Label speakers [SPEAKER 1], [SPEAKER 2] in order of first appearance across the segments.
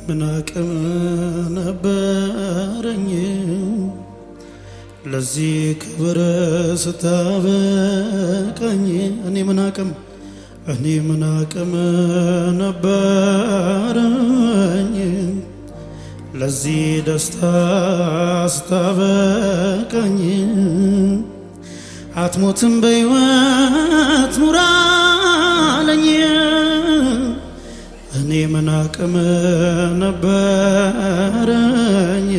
[SPEAKER 1] ምን አቅም ነበረኝ ለዚህ ክብር ስታበቃኝ እኔ ምን አቅም ነበረኝ ለዚህ ደስታ ስታበቃኝ አትሞትም በሕይወት ኑር አለኝ እኔ ምን አቅም ነበረኝ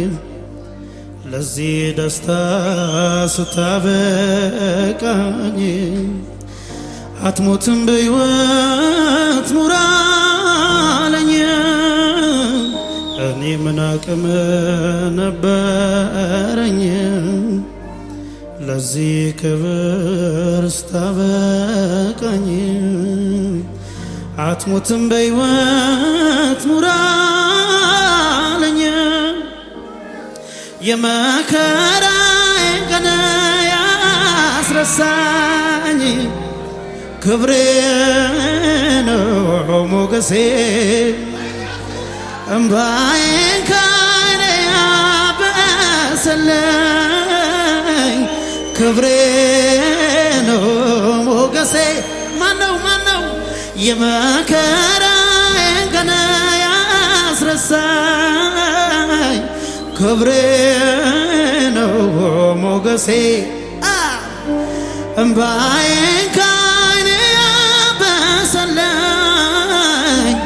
[SPEAKER 1] ለዚህ ደስታ ስታበቃኝ አትሞትም በሕይወት ኑር አለኝ እኔ ምን አቅም ነበረኝ ለዚህ ክብር ስታበቃኝ አትሞትም በሕይወት ኑር አለኝ የመከራዬን ቀን ያስረሳኝ ክብሬ ነው ሞገሴ እምባዬን ከዓይኔ ያበሰለኝ ክብሬ ነው ሞገሴ ማነው የመከራዬን ቀን ያስረሳኝ ክብሬ ነው ሞገሴ እምባዬን ከዓይኔ ያበሰለኝ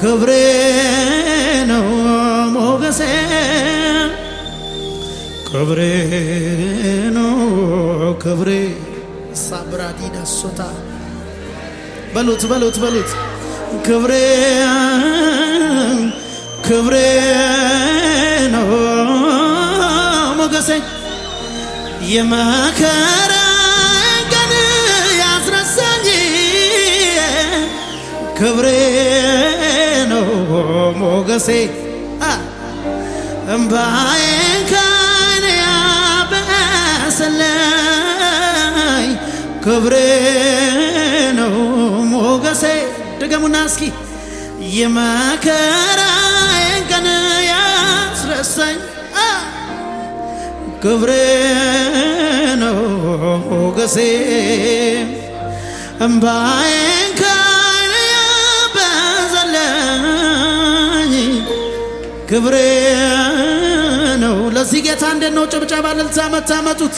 [SPEAKER 1] ክብሬ ነው ሞገሴ ክብሬ ነው ክብሬ ሳብራዲ ዳሶታ በሉት ክብሬ ነው ሞገሴ የመከራዬን ቀን ያስረሳኝ ክብሬ ነው ሞገሴ እምባዬን ከዓይኔ ያበሰለኝ ክብሬ ነው ሞገሴ ድገሙና እስኪ የመከራዬን ቀን ያስረሳኝ ክብሬ ነው ሞገሴ እምባዬን ከዓይኔ ያበሰለኝ ክብሬ ነው ለዚህ ጌታ እንዴት ነው ጭብጨባ እልልታ የምታመጡት?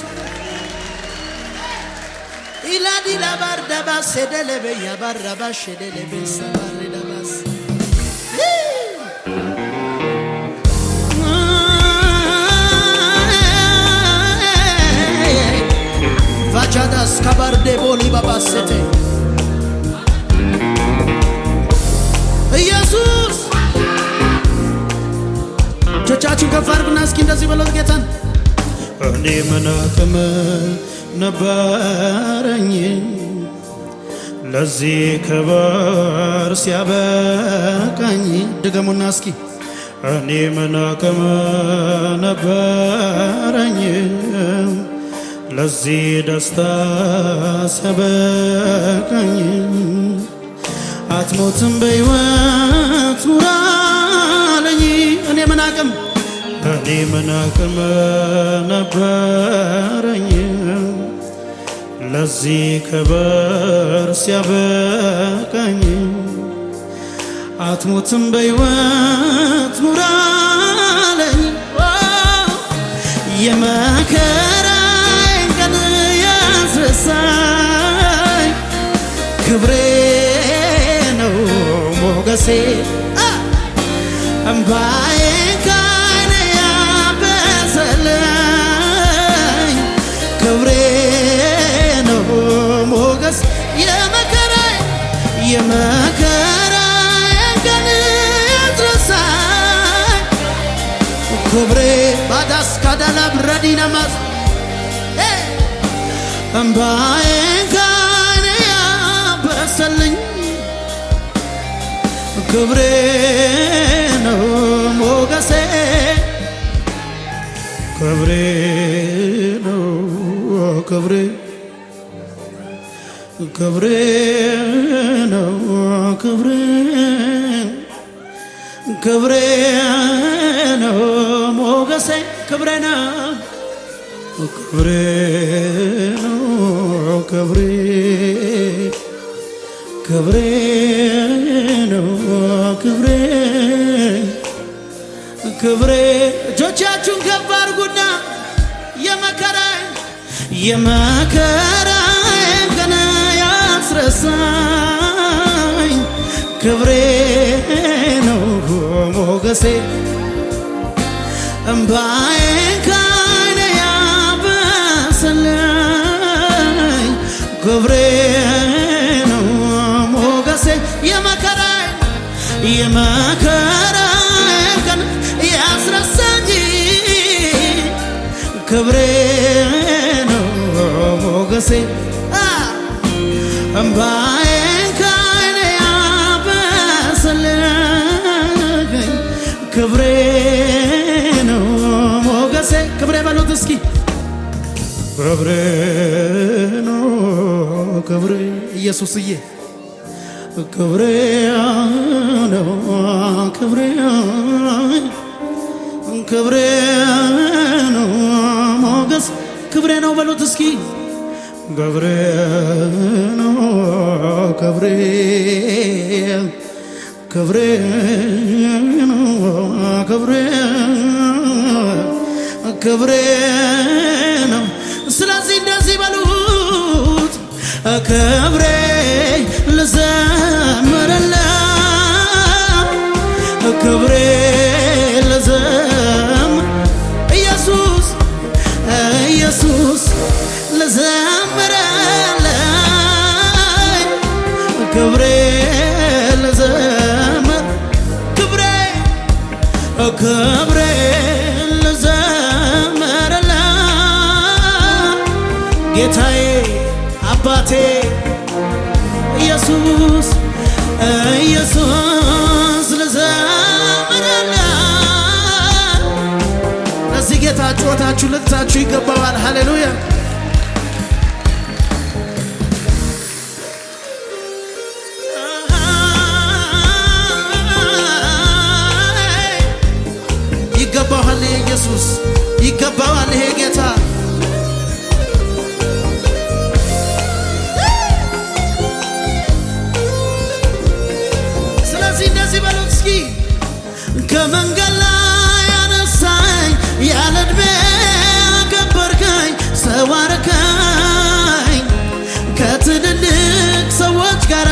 [SPEAKER 1] ኢላዲላ ባርዳባስ ሄደለበያ ባራባሽ ሄደለበስ ባርዳባስ ቫቻዳስ ካባርዴ ቦሊ ባባሰቴ ኢየሱስ ጆቻችሁን ከፍ አድርጉና እስኪ እንደዚህ በሉት ጌታን እኔ ምን አቅም ነበረኝ ለዚህ ክብር ሲያበቃኝ ድገሙና እስኪ እኔ ምን አቅም ነበረኝ ለዚህ ደስታ ሲያበቃኝ አትሞትም በሕይወት ኑር አለኝ እኔ ምን አቅም ነበረኝ ለዚህ ክብር ሲያበቃኝ አትሞትም በሕይወት ኑር አለኝ የመከራዬን ቀን ያስረሳኝ ክብሬ ነው ሞገሴ እምባዬን ከዓይኔ ያበሰለኝ ክብሬ ነው ሞገስ የመከራዬን ቀን ያስረሳኝ ክብሬ ባዳስ ካዳላ ብረዲናማስ እምባዬን ከዓይኔ ያበሰለኝ ክብሬ ነው ሞገሴ ክብሬ ነው ክብሬ ክብሬ ነው ክብሬ ክብሬ ነው ሞገሴ ክብሬ ነው ክብሬ ነው ክብሬ ክብሬ ነው ክብሬ ክብሬ እጆቻችሁን ከፍ አድርጉና የመከራዬን ቀን ያስረሳኝ ክብሬ ነው ሞገሴ እምባዬን ከዓይኔ ያበሰለኝ ክብሬ ነው ሞገሴ የመከራዬን ቀን ያስረሳኝ ክብሬ ነው ሞገሴ እምባዬን ከዓይኔ ያበሰለኝ ክብሬ ነው ሞገሴ ክብሬ በሉት እስኪ ክብሬ ነው ክብሬ ኢየሱስዬ ክብሬ ነው ክብሬ ክብሬ ነው ሞገስ ክብሬ ነው በሉት እስኪ ክብሬ ነው ክብሬ ክብሬ ነው ክብሬ ክብሬ ነው ስለዚህ እንደዚህ በሉት ክብሬ ልዘምርልህ ክብሬ ልዘምር ኢየሱስ ልዘምርልህ ክብሬ ልዘምር ክብሬ ልዘምርልህ ጌታዬ አባቴ ኢየሱስ ልዘምርልህ ለዚህ ጌታ ጩኸታችሁ ልትታችሁ ይገባዋል። ሃሌሉያ ይገባዋል ኢየሱስ ይገባዋል ይሄ ጌታ እንደዚህ በሉት እስኪ ከመንገድ ላይ ያነሳኝ ያለ ዕድሜ አከበርከኝ ሰው አረከኝ ከትልልቅ ሰዎች ጋር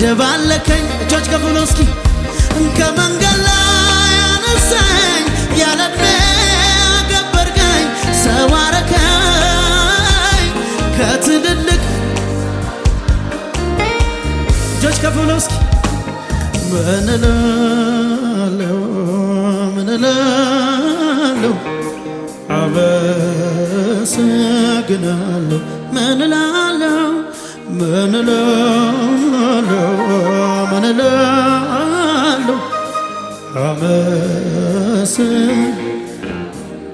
[SPEAKER 1] ደባለከኝ እጆች ከፍ ብሎ እስኪ ከመንገድ ላይ ያነሳኝ ያለ ዕድሜ አከበርከኝ ሰው አረከኝ ከትልልቅ እጆች ከፍ ብሎ እስኪ ምን እላለሁ አመሰግናለሁ ምን እላለሁ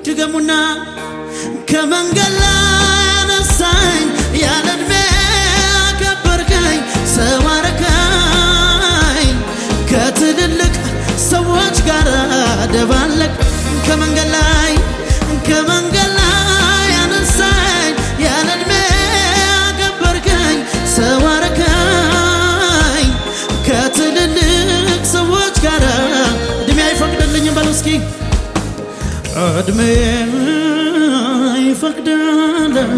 [SPEAKER 1] ድገሙና ከመንገድ ላይ ያነሳኝ ያለ ዕድሜ አከበርከኝ ሰው አረከኝ ከትልልቅ ሰዎች ጋር ደባለቅ ከመንገድ ላይ ያነሳኝ ያለ ዕድሜ አከበርከኝ ሰው አረከኝ ከትልልቅ ሰዎች ጋር ዕድሜ አይፈቅድልኝም በሉ እስኪ ዕድሜ አይፈቅድልኝ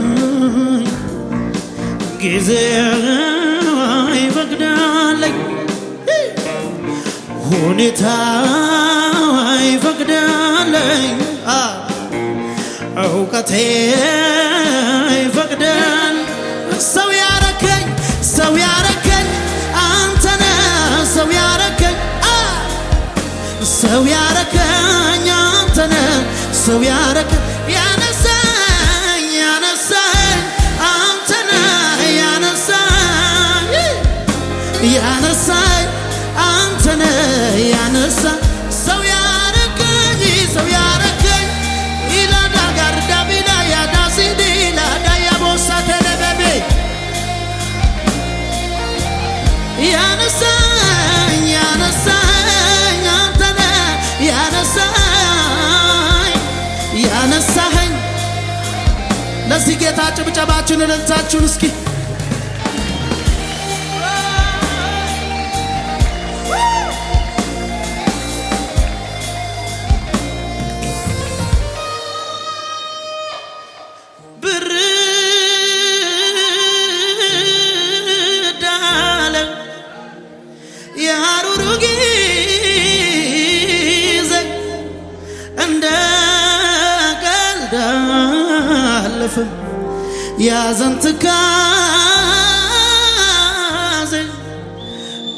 [SPEAKER 1] ጊዜ አይፈቅድልኝ ሁኔታ አይፈቅድልኝ እውቀቴ አይፈቅድል ሰው ያረከኝ አንተነ ሰው ያረከኝ አንተነ ሰው ያረከኝ ያነሳኝ አንተነ ያነሳኝ አንተነ ያነሳ ሰው ያረከኝ ኢላዳ ጋርዳ ቢላ ያዳሲዲ ላዳ ያቦሳ ተለበቤ ያነሳኝ አንተነ ለዚህ ጌታ ጭብጨባችሁን እልልታችሁን እስኪ ያዘን ትካዜ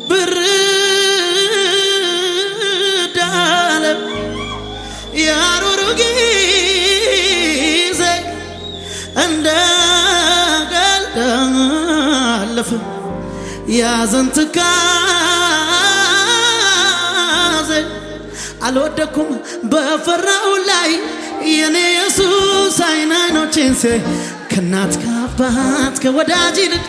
[SPEAKER 1] ብርድ አለ ያሩሩ ጊዜ እንደ ቀልድ አለፈ ያዘን ትካዜ አልወደኩም በፈራው ላይ የኔ ኢየሱስ አይኖቼን ሲያይ ከእናት ከአባት ከወዳጅ ይልቅ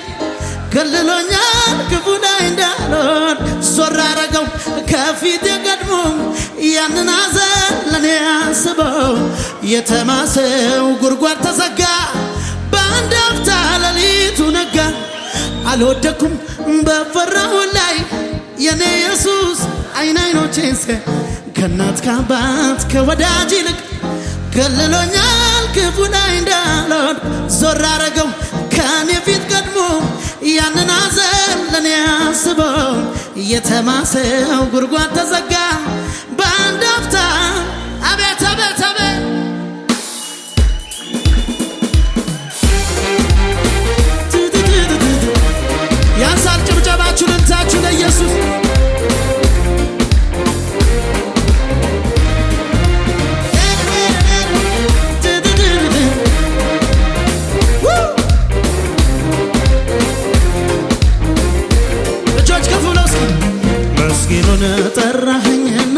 [SPEAKER 1] ከልሎኛል ክፉ ላይ እንዳልሆን ዞር አረገው ከፊት የቀድሞ ያንን ሐዘን ለኔ አስበው የተማሰው ጉድጓድ ተዘጋ በአንድ አፍታ ሌሊቱ ነጋ አልወደኩም በፈራሁ ላይ የኔ ኢየሱስ አይኖቼን ሲያይ ከእናት ከአባት ከወዳጅ ይልቅ ከልሎኛል ክፉ ላይ እንዳልሆን ዞር አረገው ከኔ ፊት ቀድሞ ያንን ሐዘን ለኔ አስበው የተማሰው ጉድጓድ ተዘጋ በአንድ አፍታ አቤት አቤት አቤት ያንሳል ጭብጨባችሁን እንታችሁ ለኢየሱስ መስጊኑን ጠራኸኝና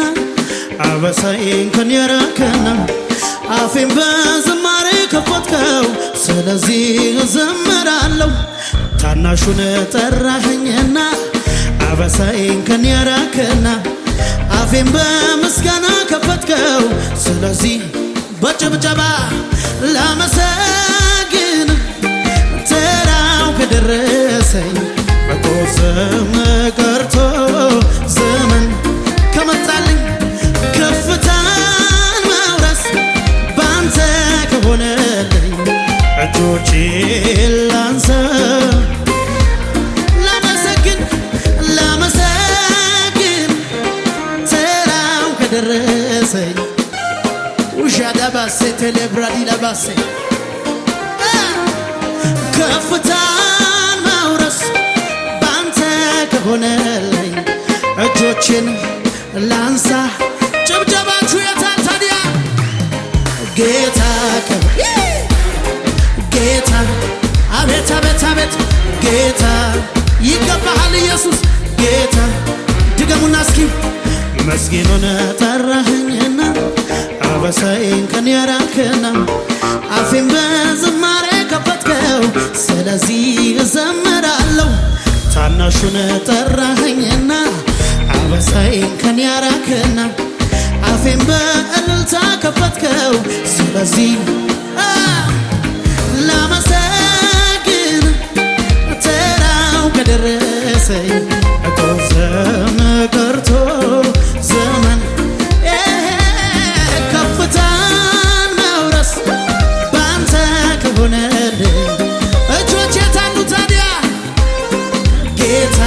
[SPEAKER 1] አበሳዬን ከኔ ያራቅና አፌን በዝማሬ ከፈትከው ስለዚህ እዘምራለሁ ታናሹን ጠራኸኝና አበሳዬን ከኔ ያራቅና አፌን በምስጋና ከፈትከው ስለዚህ በጭብጨባ ላመሰግን ተራው ከደረሰኝ በቆሰም ቀርቶ ዘመን ከመጣልኝ ከፍታን ማውረስ ባንተ ከሆነልኝ እጆቼን ላንሳ ላመሰግን ተራው ከደረሰኝ ውሻዳባሴ ቴሌብራዲ ለባሴ ከፍታን ማውረስ ሆነልኝ እጆችን ላንሳ ጭብጨባችሁ የታል ታዲያ ጌታ ጌታ አቤት አቤት አቤት ጌታ ይገባሃል ኢየሱስ ጌታ ድገሙና እስኪ መስጊኑን ጠራኸኝና አበሳዬን ከኔ ያራቅና አፌን በዝማሬ ከፈትከው ስለዚህ እዘምራለሁ ታናሹን ጠራኸኝና አበሳዬን ከኔ ያራቅና አፌን በእልልታ ከፈትከው ስለዚህ ላመሰግን ተራው ከደረሰኝ ቆዘም ቀርቶ ዘመን ከፍታን መውረስ ባንተ ከሆነልኝ እጆች የታሉ ታዲያ ጌታ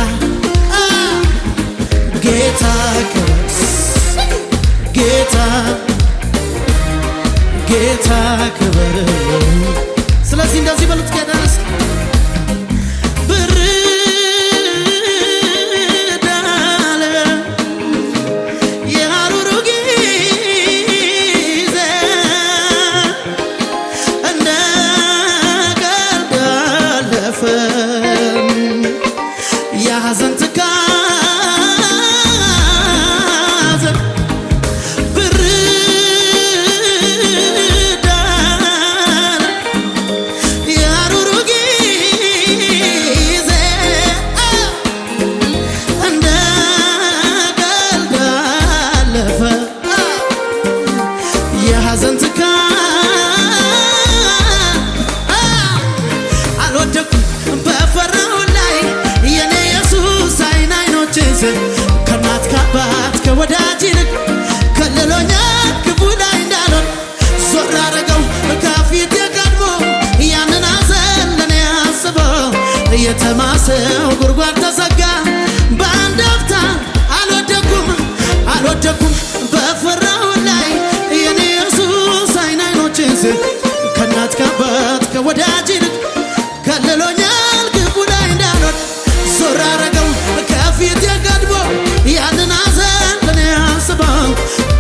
[SPEAKER 1] ጌታ ጌታ ጌታ ክብር ስለዚህ እንደዚህ በሉት ጌታስ ብርድ አለ የሐሩሩ ጊዜ እንደ ቀልድ አለፈ የሐዘን ትካዜ ብርድ አለ የሐሩሩ ጊዜ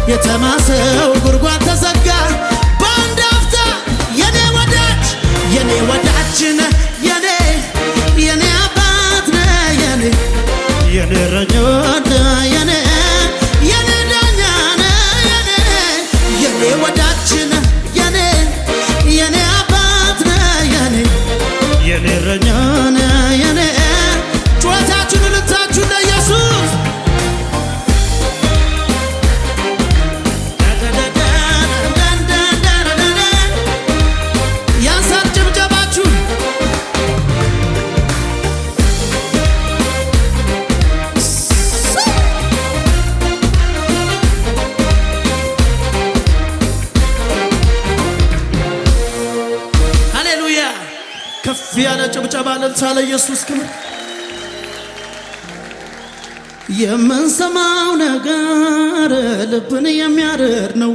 [SPEAKER 1] የተማሰው ጉድጓድ ተዘጋ በአንድ አፍታ። የኔ ወዳጅ የኔ ወዳጅ ነህ የኔ የኔ አባት ነህ የኔ የኔ እረኛ ነህ የኔ የኔ ዳኛ ነህ የኔ የኔ ወዳጅ ነህ የኔ የኔ አባት ነህ የኔ የኔ እረኛ ነህ የኔ። ጩኸታችሁን ልታችሁ ለኢየሱስ ያንሳል ጭብጨባችሁ። ሃሌሉያ! ከፍ ያለ ጭብጨባ እልልታ ለኢየሱስ ክብር። የምንሰማው ነገር ልብን የሚያርድ ነው።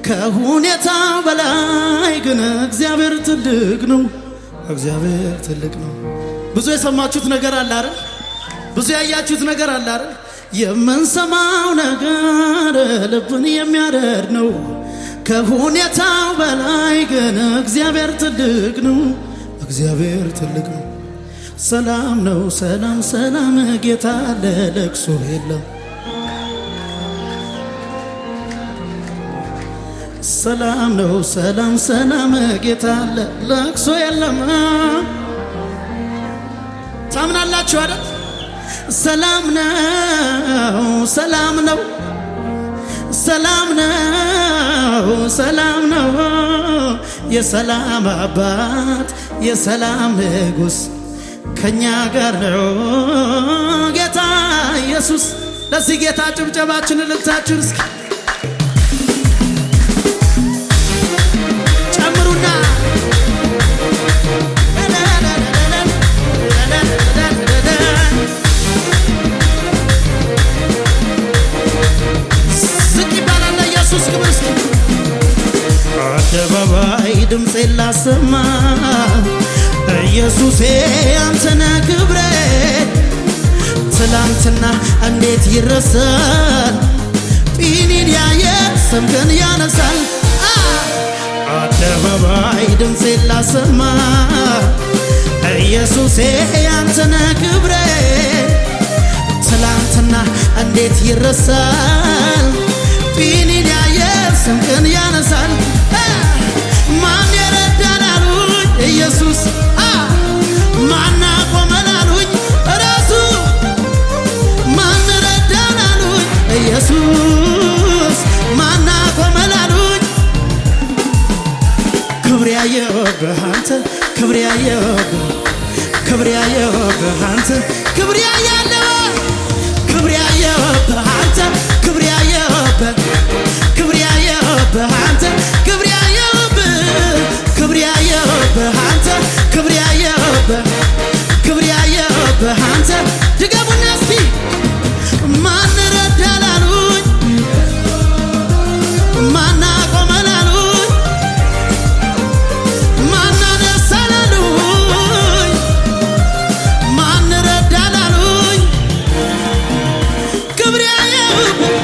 [SPEAKER 1] ከሁኔታው በላይ ግን እግዚአብሔር ትልቅ ነው። እግዚአብሔር ትልቅ ነው። ብዙ የሰማችሁት ነገር አለ አይደል? ብዙ ያያችሁት ነገር አለ አይደል? የምንሰማው ነገር ልብን የሚያርድ ነው። ከሁኔታው በላይ ግን እግዚአብሔር ትልቅ ነው። እግዚአብሔር ትልቅ ነው። ሰላም ነው ሰላም ሰላም ጌታ አለ ለቅሶ የለም። ሰላም ነው ሰላም ሰላም ጌታ አለ ለቅሶ የለም። ታምናላችሁ አይደል? ሰላም ነው ሰላም ነው ሰላም ነው ሰላም ነው። የሰላም አባት የሰላም ንጉሥ ከኛ ጋር ነው ጌታ ኢየሱስ። ለዚህ ጌታ ጭብጨባችንን ልታችሁ እስኪ ጨምሩና ዝቅ ይባላል ለኢየሱስ ክብር። እስኪ አደባባይ ድምፄን ላሰማ ኢየሱሴ አንተነ ክብሬ። ትላንትና እንዴት ይረሳል? ፊኒን ያየ ስምህን ያነሳል። አደባባይ ድምፄን ላሰማ ኢየሱሴ አንተነ ክብሬ። ትላንትና እንዴት ይረሳል? ፊኒን ያየ ስምህን ያነሳል። ማን የረዳን አሉኝ ኢየሱስ ማን አቆመን አሉኝ እራሱ። ማን ረዳን አሉኝ ኢየሱስ ማን አቆመን አሉኝ። ክብር ያየሁብህ አንተ ክብር ያየሁብህ ክብር ያየሁብህ አንተ ክብር ያየሁብህ ክብር ያየሁብህ አንተ ክብር ያየሁብህ ክብር ያየሁብህ አንተ ክብር ያየሁብህ ክብር ያየሁብህ አንተ ክብር ያየሁብህ ክብር ያየሁብህ አንተ። ድገሙና እስቲ ማን ረዳን አሉኝ ማን አቆመን አሉኝ ማን አነሳን አሉኝ ማን ረዳን አሉኝ። ክብር ያየሁብህ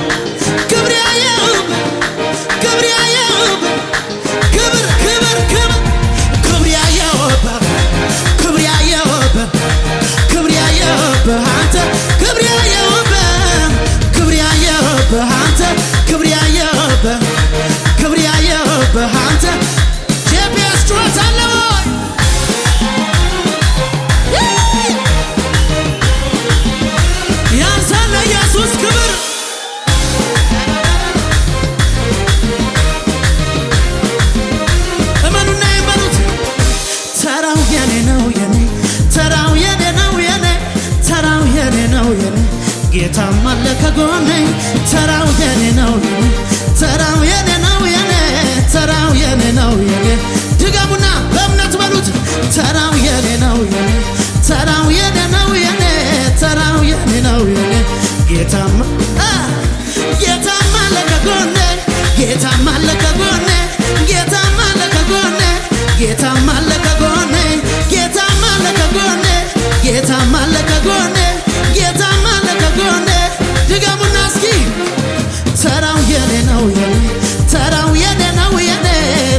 [SPEAKER 1] ክብር ያየሁብህ ክብር ያየሁብህ ክብር ክብር ክብር ክብር ያየሁብህ ክብር ያየሁብህ ክብር ያየሁብህ አንተ ክብር ያየሁብህ ክብር ያየሁብህ አንተ ክብር ያየሁብህ ክብር ያየሁብህ አንተ። ጄፒኤስ ጩኸት አለ ወይ? ያንሳል ለኢየሱስ ክብር። እመኑና ይመኑት። ተራው የኔ ነው የኔ ተራው የኔ ነው የኔ ተራው የኔ ነው የኔ ጌታም አለ ከጎኔ። ተራው የኔ ነው የኔ ተራው የኔ ነው የኔ ተራው የኔ ነው የኔ። ድገሙና በእምነት በሉት። ተራው የኔ ነው የኔ ተራው የኔ ነው የኔ ተራው የኔ ነው የኔ ጌታም አለ ከጎኔ ጌታም አለ ከጎኔ ጌታም አለ ከጎኔ ጌታም አለ ከጎኔ ጌታም አለ ከጎኔ ጌታም አለ ከጎኔ ጌታም አለ ከጎኔ። ድገሙና እስኪ ነው የኔ ተራው የኔ ነው የኔ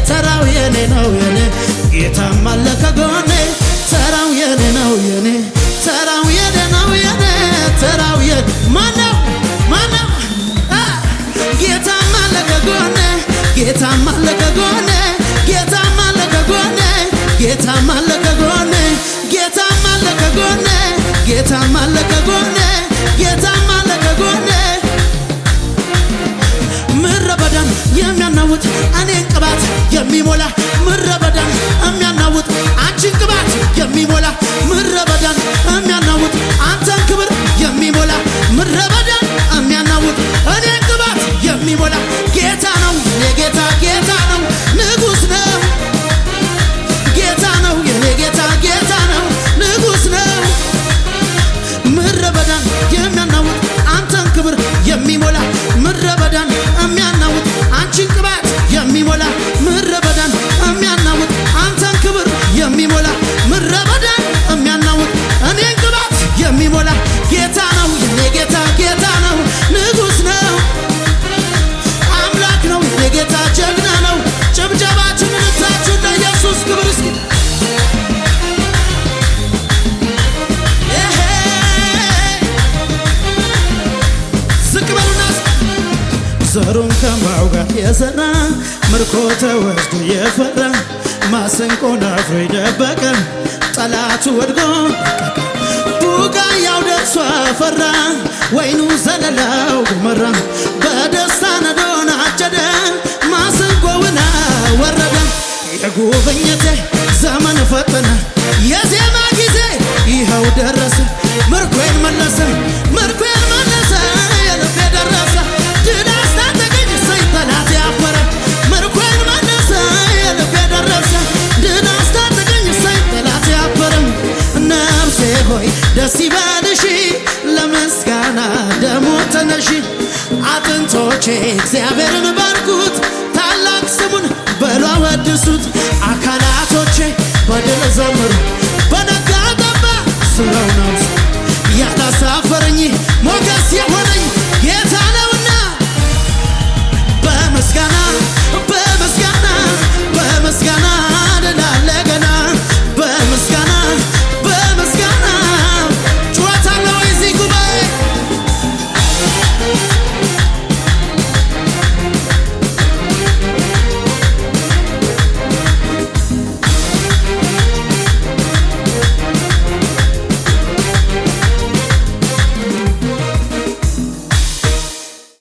[SPEAKER 1] ተራው የኔ ነው የኔ ጌታም አለ ከጎኔ ተራው የኔ ነው የኔ ተራው የኔ ነው የኔ ተራው የኔ ማነው ጌታም አለ ከጎኔ ጌታም አለ ከጎኔ ጌታም አለ ከጎኔ ጌታም አለ ከጎኔ ጌታም አለ ከጎኔ ጌታም አለ ከጎኔ ጌታም አለ ከጎኔ ምድረ በዳን የሚያናውጥ እኔን ቅባት የሚሞላ ምድረ በዳን የሚያናውጥ አንቺን ቅባት የሚሞላ ምድረ በዳን የሚያናውጥ አንተን ክብር የሚሞላ ምድረ በዳን የሚያናውጥ እኔን ቅባት የሚሞላ ጌታ ነው የኔ ጌታ ጌታ ነው ንጉሥ ነው ጌታ ነው የኔ ጌታ ጌታ ነው ንጉሥ ነው ምድረ በዳን የሚያናውጥ አንተን ክብር የሚሞላ ምድረ በዳን የሚያናውጥ አንቺን ቅባት የሚሞላ ምድረ በዳን የሚያናውጥ አንተን ክብር የሚሞላ ምድረ በዳን የሚያናውጥ እኔን ቅባት የሚሞላ ጌታ ነው የኔ ጌታ ጌታ ነው ንጉሥ ነው አምላክ ነው የኔ ጌታ ጀግና ነው ጭብጨባችንን እንታችሁ ለኢየሱስ ክብር እስኪ ዘሩን ከማውጋት የዘራ ምርኮ ተወስዶ የፈራ ማሰንቆን አፍሮ የደበቀ ጠላቱ ወድቆ ቡቃያው ደርሶ አፈራ ወይኑ ዘለላው ጎመራ በደስታ ነዶን አጨደ ማሰንቆውን ወረደ የጉብኝቴ ዘመን ፈጠነ የዜማ ጊዜ ይኸው ደረሰ ምርኮን መለሰ ምርኮን መለሰ የልቤ ደረሰ ድል አስታጠቀኝ እሰይ ጠላት ያፈረ ምርኮን መለሰ የልቤ ደረሰ ድል አስታጠቀኝ እሰይ ጠላት ያፈረ ነፍሴ ሆይ ደስ ይበልሽ ለምስጋና ደሞ ተነሺ አጥንቶቼ እግዚአብሔርን ባርኩት ታላቅ ስሙን በሉ አወድሱት አካላቶቼ በድል ዘምሩ በነጋ ጠባ ስራው ነው ያላሳፈረኝ ሞገ